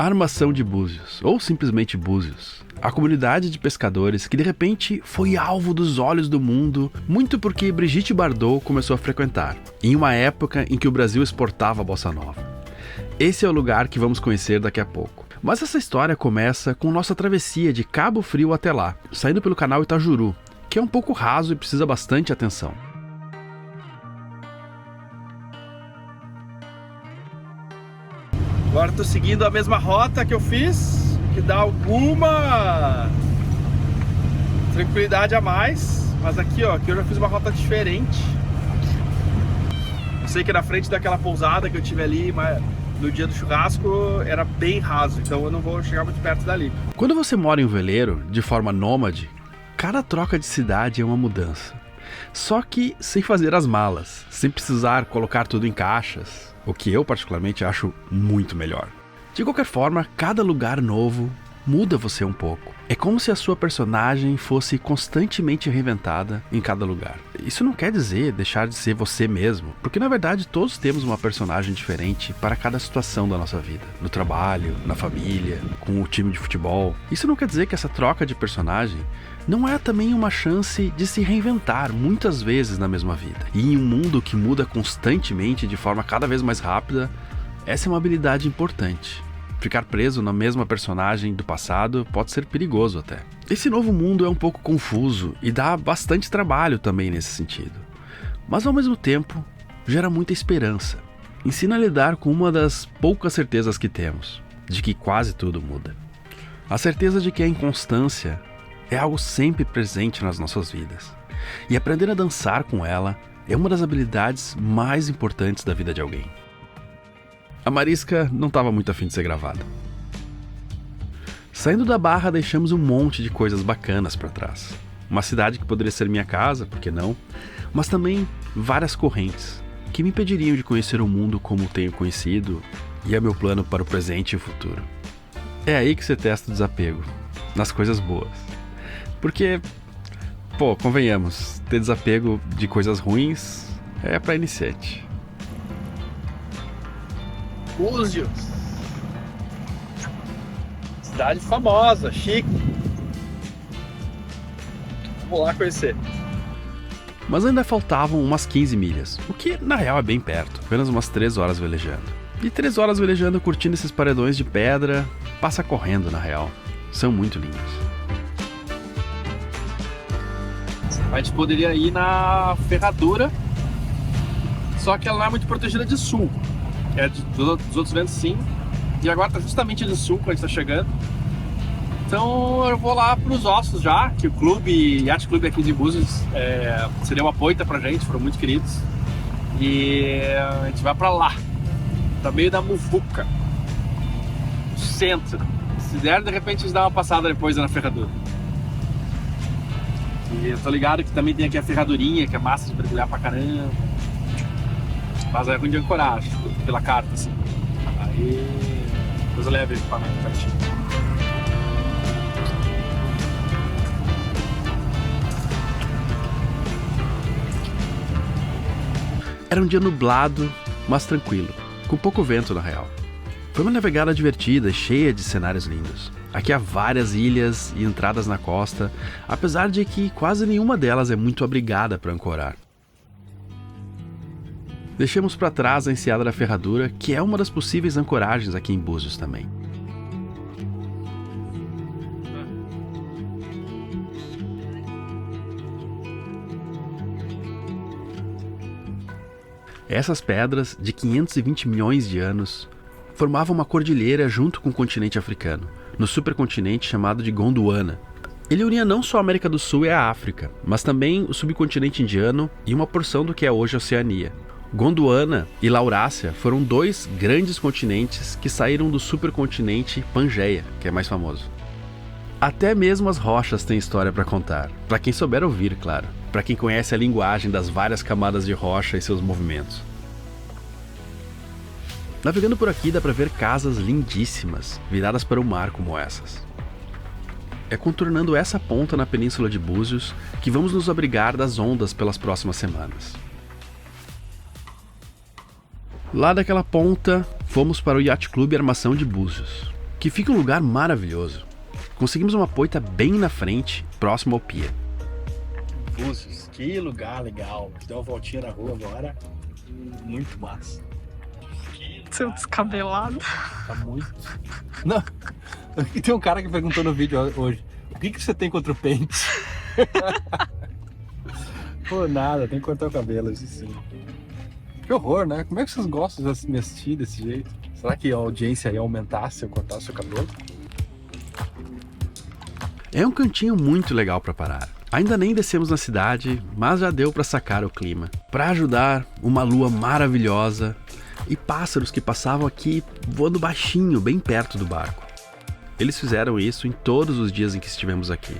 Armação de Búzios, ou simplesmente Búzios. A comunidade de pescadores que de repente foi alvo dos olhos do mundo, muito porque Brigitte Bardot começou a frequentar, em uma época em que o Brasil exportava a bossa nova. Esse é o lugar que vamos conhecer daqui a pouco. Mas essa história começa com nossa travessia de Cabo Frio até lá, saindo pelo canal Itajuru, que é um pouco raso e precisa bastante atenção. Agora estou seguindo a mesma rota que eu fiz, que dá alguma tranquilidade a mais, mas aqui ó, aqui eu já fiz uma rota diferente. Eu sei que na frente daquela pousada que eu tive ali, mas no dia do churrasco era bem raso, então eu não vou chegar muito perto dali. Quando você mora em um veleiro, de forma nômade, cada troca de cidade é uma mudança. Só que sem fazer as malas, sem precisar colocar tudo em caixas, o que eu particularmente acho muito melhor. De qualquer forma, cada lugar novo muda você um pouco. É como se a sua personagem fosse constantemente reinventada em cada lugar. Isso não quer dizer deixar de ser você mesmo, porque na verdade todos temos uma personagem diferente para cada situação da nossa vida. No trabalho, na família, com o time de futebol. Isso não quer dizer que essa troca de personagem não é também uma chance de se reinventar muitas vezes na mesma vida. E em um mundo que muda constantemente de forma cada vez mais rápida, essa é uma habilidade importante. Ficar preso na mesma personagem do passado pode ser perigoso até. Esse novo mundo é um pouco confuso e dá bastante trabalho também nesse sentido. Mas ao mesmo tempo, gera muita esperança. Ensina a lidar com uma das poucas certezas que temos, de que quase tudo muda. A certeza de que a inconstância é algo sempre presente nas nossas vidas. E aprender a dançar com ela é uma das habilidades mais importantes da vida de alguém. A Marisca não estava muito afim de ser gravada. Saindo da Barra, deixamos um monte de coisas bacanas para trás. Uma cidade que poderia ser minha casa, por que não? Mas também várias correntes que me impediriam de conhecer o mundo como tenho conhecido e é meu plano para o presente e o futuro. É aí que você testa o desapego, nas coisas boas. Porque, convenhamos, ter desapego de coisas ruins é para iniciante. Búzios, cidade famosa, chique. Vou lá conhecer. Mas ainda faltavam umas 15 milhas, o que na real é bem perto, apenas umas 3 horas velejando. E 3 horas velejando curtindo esses paredões de pedra, passa correndo na real, são muito lindos. A gente poderia ir na Ferradura, só que ela não é muito protegida de sul. É dos outros ventos sim. E agora tá justamente de sul quando a gente tá chegando. Então eu vou lá pros ossos já, que o clube, Yacht Clube aqui de Búzios, seria uma poita pra gente, foram muito queridos. E a gente vai pra lá, pra meio da Muvuca, no centro. Se der, de repente a gente dá uma passada depois na Ferradura. E eu tô ligado que também tem aqui a Ferradurinha, que é massa de mergulhar pra caramba. Mas é ruim de ancorar, acho, pela carta, assim. Aí depois eu levo ele pra pertinho. Era um dia nublado, mas tranquilo, com pouco vento na real. Foi uma navegada divertida e cheia de cenários lindos. Aqui há várias ilhas e entradas na costa, apesar de que quase nenhuma delas é muito abrigada para ancorar. Deixamos para trás a enseada da Ferradura, que é uma das possíveis ancoragens aqui em Búzios também. Essas pedras, de 520 milhões de anos, formavam uma cordilheira junto com o continente africano, no supercontinente chamado de Gondwana. Ele unia não só a América do Sul e a África, mas também o subcontinente indiano e uma porção do que é hoje a Oceania. Gondwana e Laurásia foram 2 grandes continentes que saíram do supercontinente Pangeia, que é mais famoso. Até mesmo as rochas têm história para contar, para quem souber ouvir, claro, para quem conhece a linguagem das várias camadas de rocha e seus movimentos. Navegando por aqui dá para ver casas lindíssimas, viradas para o mar como essas. É contornando essa ponta na península de Búzios que vamos nos abrigar das ondas pelas próximas semanas. Lá daquela ponta, fomos para o Yacht Clube Armação de Búzios. que fica um lugar maravilhoso. Conseguimos uma poita bem na frente, próximo ao pier. Búzios, que lugar legal. Deu uma voltinha na rua agora. Muito massa. Seu descabelado. Tá muito. Não. E tem um cara que perguntou no vídeo hoje: o que você tem contra o pente? Pô, nada, tem que cortar o cabelo, isso sim. Que horror, né? Como é que vocês gostam de se vestir desse jeito? Será que a audiência ia aumentar se eu cortasse o cabelo? É um cantinho muito legal para parar. Ainda nem descemos na cidade, mas já deu para sacar o clima. Para ajudar, uma lua maravilhosa e pássaros que passavam aqui voando baixinho, bem perto do barco. Eles fizeram isso em todos os dias em que estivemos aqui.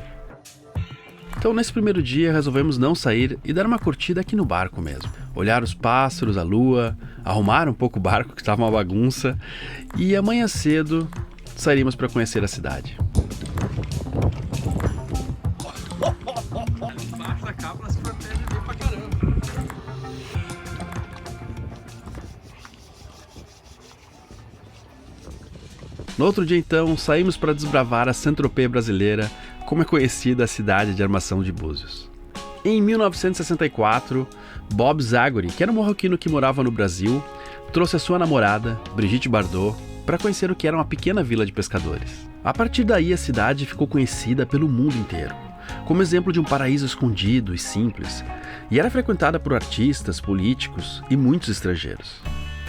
Então nesse primeiro dia resolvemos não sair e dar uma curtida aqui no barco mesmo. Olhar os pássaros, a lua, arrumar um pouco o barco que estava uma bagunça e amanhã cedo sairíamos para conhecer a cidade. Embaixo da capa se protege bem pra caramba. No outro dia então, saímos para desbravar a Saint-Tropez brasileira, como é conhecida a cidade de armação de Búzios. Em 1964, Bob Zagori, que era um marroquino que morava no Brasil, trouxe a sua namorada, Brigitte Bardot, para conhecer o que era uma pequena vila de pescadores. A partir daí a cidade ficou conhecida pelo mundo inteiro, como exemplo de um paraíso escondido e simples, e era frequentada por artistas, políticos e muitos estrangeiros.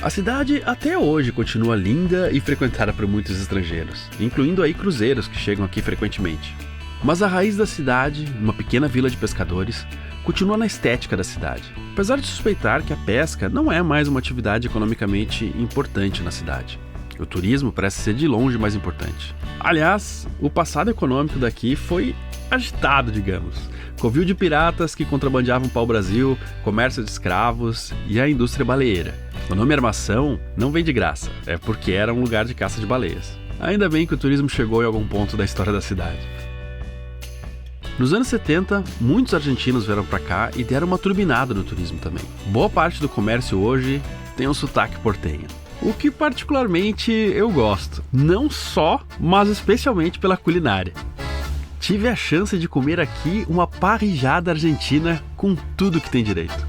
A cidade até hoje continua linda e frequentada por muitos estrangeiros, incluindo aí cruzeiros que chegam aqui frequentemente. Mas a raiz da cidade, uma pequena vila de pescadores, continua na estética da cidade, apesar de suspeitar que a pesca não é mais uma atividade economicamente importante na cidade. O turismo parece ser de longe mais importante. Aliás, o passado econômico daqui foi agitado, digamos. Covil de piratas que contrabandeavam pau-brasil, comércio de escravos e a indústria baleeira. O nome armação não vem de graça, é porque era um lugar de caça de baleias. Ainda bem que o turismo chegou em algum ponto da história da cidade. Nos anos 70, muitos argentinos vieram para cá e deram uma turbinada no turismo também. Boa parte do comércio hoje tem um sotaque portenho. O que particularmente eu gosto, não só, mas especialmente pela culinária. Tive a chance de comer aqui uma parrillada argentina com tudo que tem direito.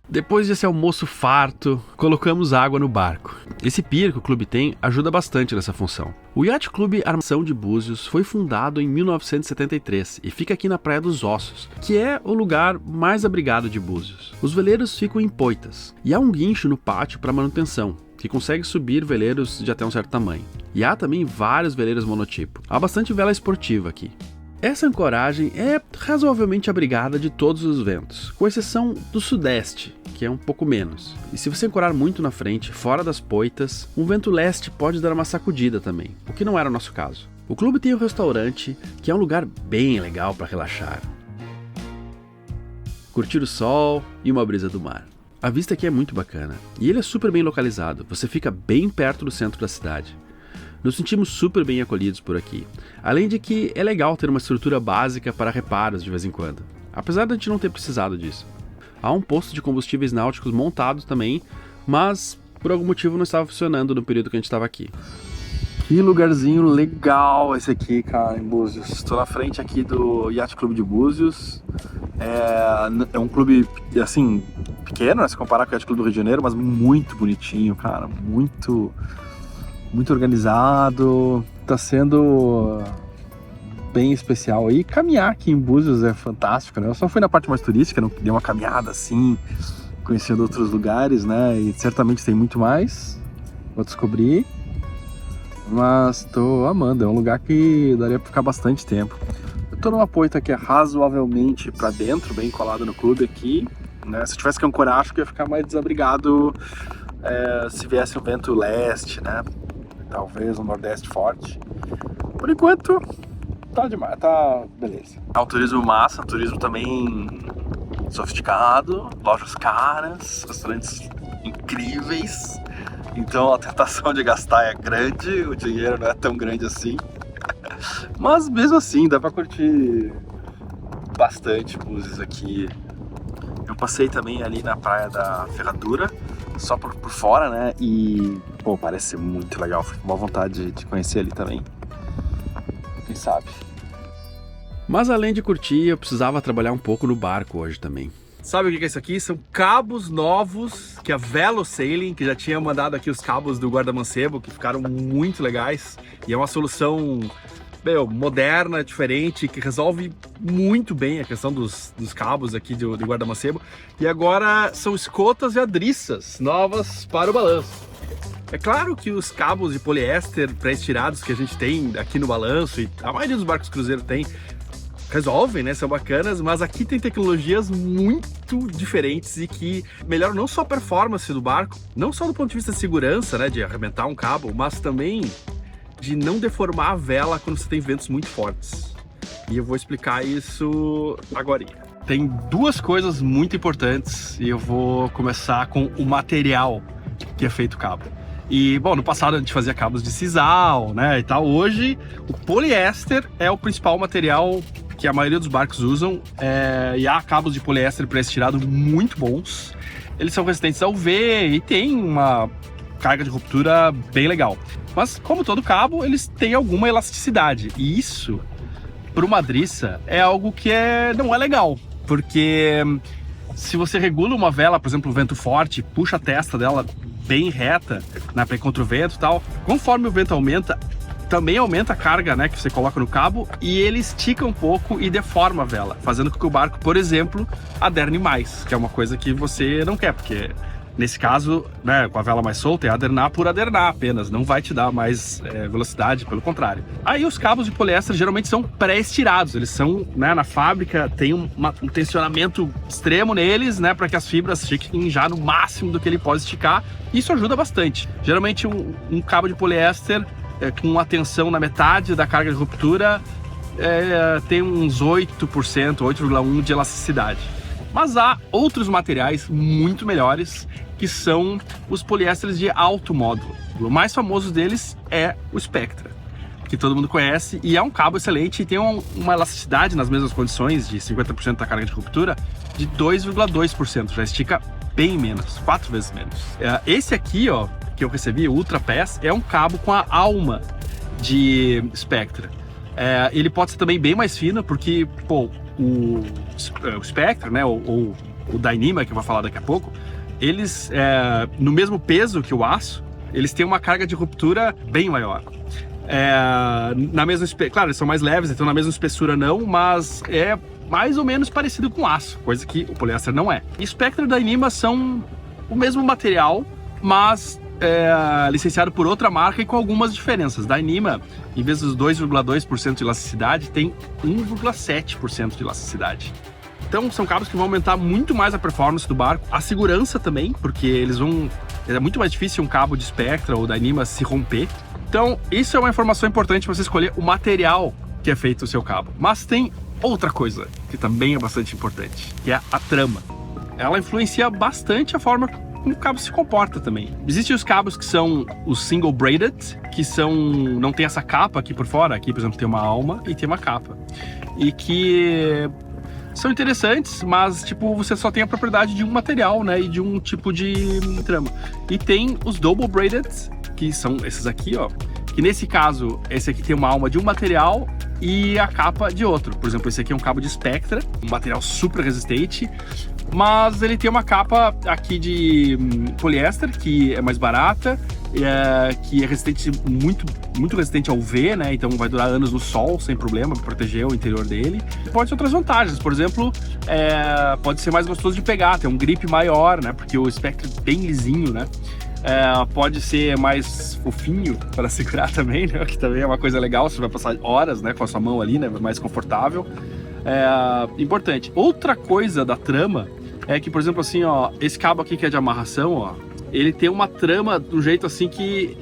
Depois desse almoço farto, colocamos água no barco. Esse pier que o clube tem ajuda bastante nessa função. O Yacht Club Armação de Búzios foi fundado em 1973 e fica aqui na Praia dos Ossos, que é o lugar mais abrigado de Búzios. Os veleiros ficam em poitas e há um guincho no pátio para manutenção, que consegue subir veleiros de até um certo tamanho. E há também vários veleiros monotipo. Há bastante vela esportiva aqui. Essa ancoragem é razoavelmente abrigada de todos os ventos, com exceção do sudeste, que é um pouco menos. E se você ancorar muito na frente, fora das poitas, um vento leste pode dar uma sacudida também, o que não era o nosso caso. O clube tem um restaurante, que é um lugar bem legal para relaxar. Curtir o sol e uma brisa do mar. A vista aqui é muito bacana, e ele é super bem localizado, você fica bem perto do centro da cidade. Nos sentimos super bem acolhidos por aqui, além de que é legal ter uma estrutura básica para reparos de vez em quando, apesar de a gente não ter precisado disso. Há um posto de combustíveis náuticos montado também, mas por algum motivo não estava funcionando no período que a gente estava aqui. Que lugarzinho legal esse aqui, cara, em Búzios. Estou na frente aqui do Yacht Club de Búzios. É um clube, assim, pequeno, né, se comparar com o Yacht Club do Rio de Janeiro, mas muito bonitinho, cara, muito organizado. Tá sendo bem especial. E caminhar aqui em Búzios é fantástico, né? Eu só fui na parte mais turística, não dei uma caminhada assim, conhecendo outros lugares, né? E certamente tem muito mais, vou descobrir. Mas tô amando, é um lugar que daria pra ficar bastante tempo. Eu tô numa poita que é razoavelmente pra dentro, bem colada no clube aqui, né? Se eu tivesse que ancorar, acho que ia ficar mais desabrigado se viesse um vento leste, né? Talvez um nordeste forte. Por enquanto, tá demais, tá beleza. O turismo massa, turismo também sofisticado, lojas caras, restaurantes incríveis. Então a tentação de gastar é grande, o dinheiro não é tão grande assim. Mas mesmo assim, dá pra curtir bastante Búzios aqui. Eu passei também ali na praia da Ferradura, só por fora, né? E Pô, parece ser muito legal. Fico com uma vontade de conhecer ali também. Quem sabe? Mas além de curtir, eu precisava trabalhar um pouco no barco hoje também. Sabe o que é isso aqui? São cabos novos que a Velo Sailing, que já tinha mandado aqui os cabos do guarda-mancebo, que ficaram muito legais. E é uma solução moderna, diferente, que resolve muito bem a questão dos cabos aqui do guarda-mancebo. E agora são escotas e adriças novas para o balanço. É claro que os cabos de poliéster pré-estirados que a gente tem aqui no balanço, e a maioria dos barcos cruzeiro tem, resolvem, né? São bacanas, mas aqui tem tecnologias muito diferentes e que melhoram não só a performance do barco, não só do ponto de vista de segurança, né? De arrebentar um cabo, mas também de não deformar a vela quando você tem ventos muito fortes. E eu vou explicar isso agora. Tem duas coisas muito importantes e eu vou começar com o material que é feito o cabo. E, bom, no passado a gente fazia cabos de sisal, né, e tal. Hoje, o poliéster é o principal material que a maioria dos barcos usam, e há cabos de poliéster pré-estirado muito bons. Eles são resistentes ao UV e tem uma carga de ruptura bem legal. Mas, como todo cabo, eles têm alguma elasticidade. E isso, para uma madriça, é algo que não é legal. Porque se você regula uma vela, por exemplo, o vento forte, puxa a testa dela bem reta, né, contra o vento e tal, conforme o vento aumenta, também aumenta a carga, né, que você coloca no cabo, e ele estica um pouco e deforma a vela, fazendo com que o barco, por exemplo, aderne mais, que é uma coisa que você não quer, porque nesse caso, né, com a vela mais solta, é adernar por adernar apenas, não vai te dar mais velocidade, pelo contrário. Aí os cabos de poliéster geralmente são pré-estirados, eles são, né, na fábrica, tem um tensionamento extremo neles, né, para que as fibras fiquem já no máximo do que ele pode esticar. Isso ajuda bastante. Geralmente um cabo de poliéster com uma tensão na metade da carga de ruptura tem uns 8%, 8,1% de elasticidade. Mas há outros materiais muito melhores, que são os poliésteres de alto módulo. O mais famoso deles é o Spectra, que todo mundo conhece, e é um cabo excelente e tem uma elasticidade nas mesmas condições de 50% da carga de ruptura de 2,2%, já estica bem menos, 4 vezes menos. Esse aqui, ó, que eu recebi, o Ultra Pass, é um cabo com a alma de Spectra. Ele pode ser também bem mais fino, porque, pô, o Spectra, né, ou o Dyneema, que eu vou falar daqui a pouco, eles, no mesmo peso que o aço, eles têm uma carga de ruptura bem maior. Na mesma, claro, eles são mais leves, então na mesma espessura não, mas é mais ou menos parecido com aço, coisa que o poliéster não é. E Spectra e Dyneema são o mesmo material, mas licenciado por outra marca e com algumas diferenças. Dyneema, em vez dos 2,2% de elasticidade, tem 1,7% de elasticidade. Então são cabos que vão aumentar muito mais a performance do barco, a segurança também, porque é muito mais difícil um cabo de Spectra ou Dyneema se romper. Então isso é uma informação importante para você escolher o material que é feito o seu cabo. Mas tem outra coisa que também é bastante importante, que é a trama. Ela influencia bastante a forma como o cabo se comporta também. Existem os cabos que são os single braided, que não tem essa capa aqui por fora. Aqui, por exemplo, tem uma alma e tem uma capa. E que são interessantes, mas tipo, você só tem a propriedade de um material, né, e de um tipo de trama. E tem os double braided, que são esses aqui, ó, que nesse caso, esse aqui tem uma alma de um material e a capa de outro. Por exemplo, esse aqui é um cabo de Spectra, um material super resistente, mas ele tem uma capa aqui de poliéster, que é mais barata, que é resistente, muito resistente ao UV, né? Então vai durar anos no sol sem problema, para proteger o interior dele. Pode ter outras vantagens, por exemplo, pode ser mais gostoso de pegar, tem um grip maior, né? Porque o Spectra é bem lisinho, né? Pode ser mais fofinho para segurar também, né? Que também é uma coisa legal, você vai passar horas, né, com a sua mão ali, né? Mais confortável. Importante. Outra coisa da trama é que, por exemplo, assim, ó, esse cabo aqui que é de amarração, ó, ele tem uma trama do jeito assim que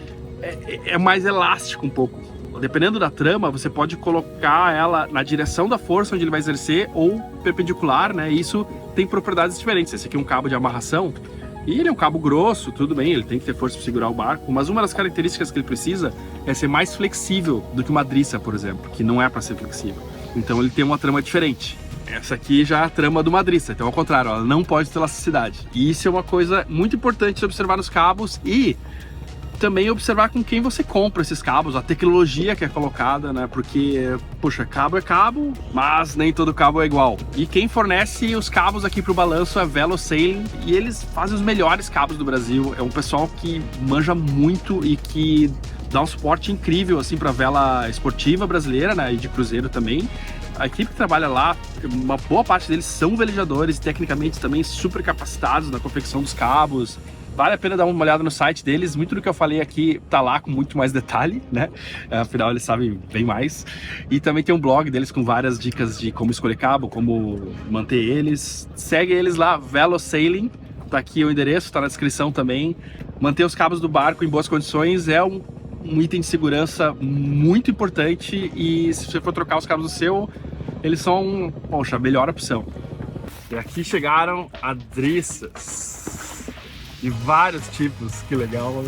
é mais elástico um pouco. Dependendo da trama, você pode colocar ela na direção da força onde ele vai exercer ou perpendicular, né? E isso tem propriedades diferentes. Esse aqui é um cabo de amarração e ele é um cabo grosso, tudo bem, ele tem que ter força para segurar o barco, mas uma das características que ele precisa é ser mais flexível do que uma driça, por exemplo, que não é para ser flexível. Então ele tem uma trama diferente. Essa aqui já é a trama do madriça, então ao contrário, ela não pode ter elasticidade. E isso é uma coisa muito importante de observar nos cabos e também observar com quem você compra esses cabos, a tecnologia que é colocada, né? Porque, puxa, cabo é cabo, mas nem todo cabo é igual. E quem fornece os cabos aqui pro balanço é Velo Sailing, e eles fazem os melhores cabos do Brasil. É um pessoal que manja muito e que dá um suporte incrível assim para vela esportiva brasileira, né, e de cruzeiro também. A equipe que trabalha lá, uma boa parte deles são velejadores e tecnicamente também super capacitados na confecção dos cabos. Vale a pena dar uma olhada no site deles, muito do que eu falei aqui tá lá com muito mais detalhe, né? Afinal eles sabem bem mais. E também tem um blog deles com várias dicas de como escolher cabo, como manter eles. Segue eles lá, Velo Sailing, tá aqui o endereço, tá na descrição também. Manter os cabos do barco em boas condições é um item de segurança muito importante, e se você for trocar os cabos do seu, eles são, poxa, a melhor opção. E aqui chegaram adriças de vários tipos, que legal.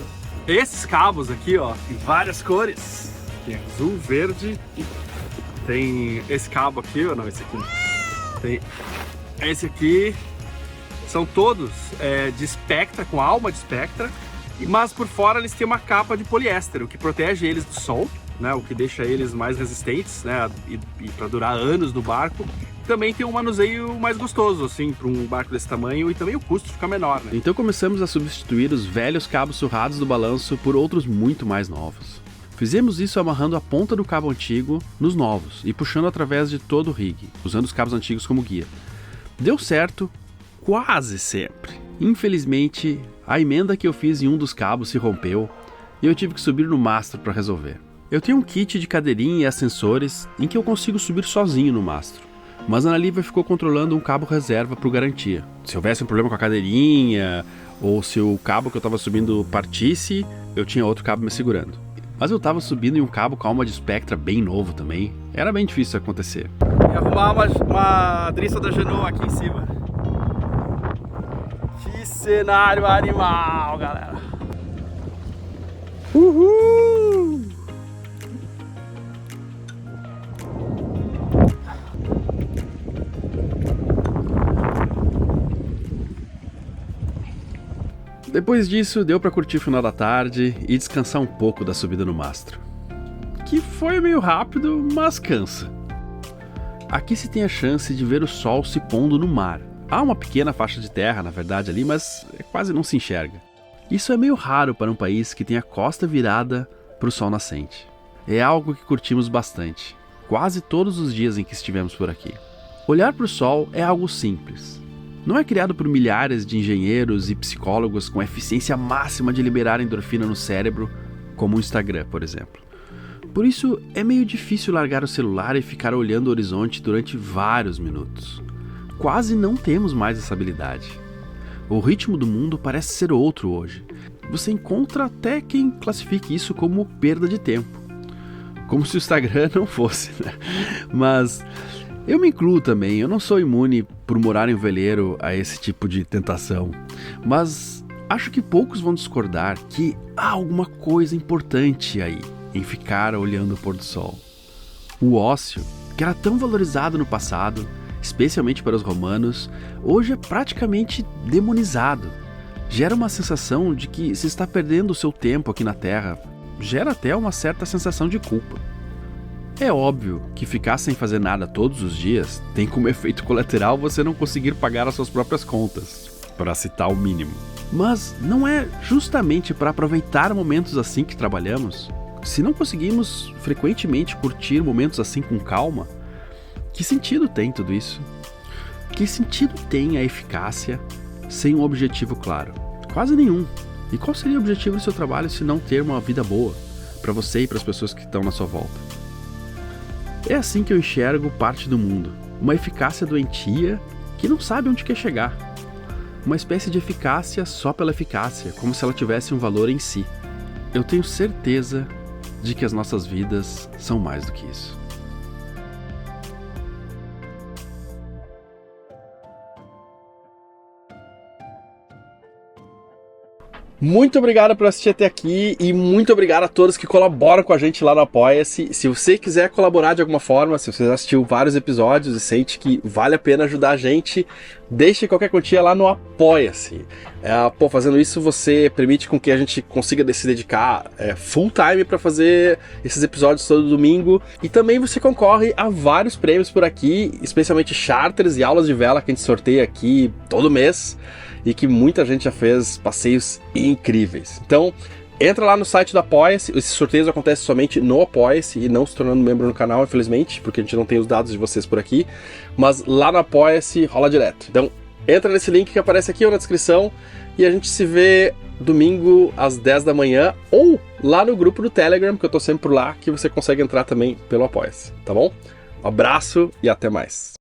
Esses cabos aqui, ó, em várias cores. Tem azul, verde, tem esse cabo aqui, ou não, esse aqui. Tem esse aqui. São todos de Spectra, com alma de Spectra. Mas por fora eles têm uma capa de poliéster, o que protege eles do sol, né, o que deixa eles mais resistentes, né, e para durar anos no barco. Também tem um manuseio mais gostoso, assim, para um barco desse tamanho, e também o custo fica menor, né? Então começamos a substituir os velhos cabos surrados do balanço por outros muito mais novos. Fizemos isso amarrando a ponta do cabo antigo nos novos e puxando através de todo o rig, usando os cabos antigos como guia. Deu certo quase sempre. Infelizmente, a emenda que eu fiz em um dos cabos se rompeu e eu tive que subir no mastro para resolver. Eu tenho um kit de cadeirinha e ascensores em que eu consigo subir sozinho no mastro, mas a Ana Lívia ficou controlando um cabo reserva por garantia. Se houvesse um problema com a cadeirinha ou se o cabo que eu estava subindo partisse, eu tinha outro cabo me segurando. Mas eu estava subindo em um cabo com alma de Spectra bem novo também, era bem difícil acontecer. E arrumar uma driça da Genoa aqui em cima. Que cenário animal, galera! Uhul! Depois disso, deu para curtir o final da tarde e descansar um pouco da subida no mastro. Que foi meio rápido, mas cansa. Aqui se tem a chance de ver o sol se pondo no mar. Há uma pequena faixa de terra, na verdade, ali, mas quase não se enxerga. Isso é meio raro para um país que tem a costa virada para o sol nascente. É algo que curtimos bastante, quase todos os dias em que estivemos por aqui. Olhar para o sol é algo simples. Não é criado por milhares de engenheiros e psicólogos com eficiência máxima de liberar endorfina no cérebro, como o Instagram, por exemplo. Por isso, é meio difícil largar o celular e ficar olhando o horizonte durante vários minutos. Quase não temos mais essa habilidade. O ritmo do mundo parece ser outro hoje. Você encontra até quem classifique isso como perda de tempo. Como se o Instagram não fosse, né? Mas eu me incluo também, eu não sou imune por morar em um veleiro a esse tipo de tentação. Mas acho que poucos vão discordar que há alguma coisa importante aí em ficar olhando o pôr do sol. O ócio, que era tão valorizado no passado, especialmente para os romanos, hoje é praticamente demonizado. Gera uma sensação de que se está perdendo o seu tempo aqui na Terra. Gera até uma certa sensação de culpa. É óbvio que ficar sem fazer nada todos os dias tem como efeito colateral você não conseguir pagar as suas próprias contas, para citar o mínimo. Mas não é justamente para aproveitar momentos assim que trabalhamos? Se não conseguimos frequentemente curtir momentos assim com calma, que sentido tem tudo isso? Que sentido tem a eficácia sem um objetivo claro? Quase nenhum. E qual seria o objetivo do seu trabalho se não ter uma vida boa para você e para as pessoas que estão na sua volta? É assim que eu enxergo parte do mundo. Uma eficácia doentia que não sabe onde quer chegar. Uma espécie de eficácia só pela eficácia, como se ela tivesse um valor em si. Eu tenho certeza de que as nossas vidas são mais do que isso. Muito obrigado por assistir até aqui e muito obrigado a todos que colaboram com a gente lá no Apoia-se. Se você quiser colaborar de alguma forma, se você já assistiu vários episódios e sente que vale a pena ajudar a gente, deixe qualquer quantia lá no Apoia-se. Fazendo isso você permite com que a gente consiga se dedicar full time para fazer esses episódios todo domingo, e também você concorre a vários prêmios por aqui, especialmente charters e aulas de vela que a gente sorteia aqui todo mês e que muita gente já fez passeios incríveis. Então entra lá no site do Apoia-se. Esses sorteios acontecem somente no Apoia-se e não se tornando membro no canal, infelizmente, porque a gente não tem os dados de vocês por aqui, mas lá no Apoia-se rola direto. Então entra nesse link que aparece aqui ou na descrição e a gente se vê domingo às 10 da manhã ou lá no grupo do Telegram, que eu tô sempre por lá, que você consegue entrar também pelo Apoia-se, tá bom? Um abraço e até mais.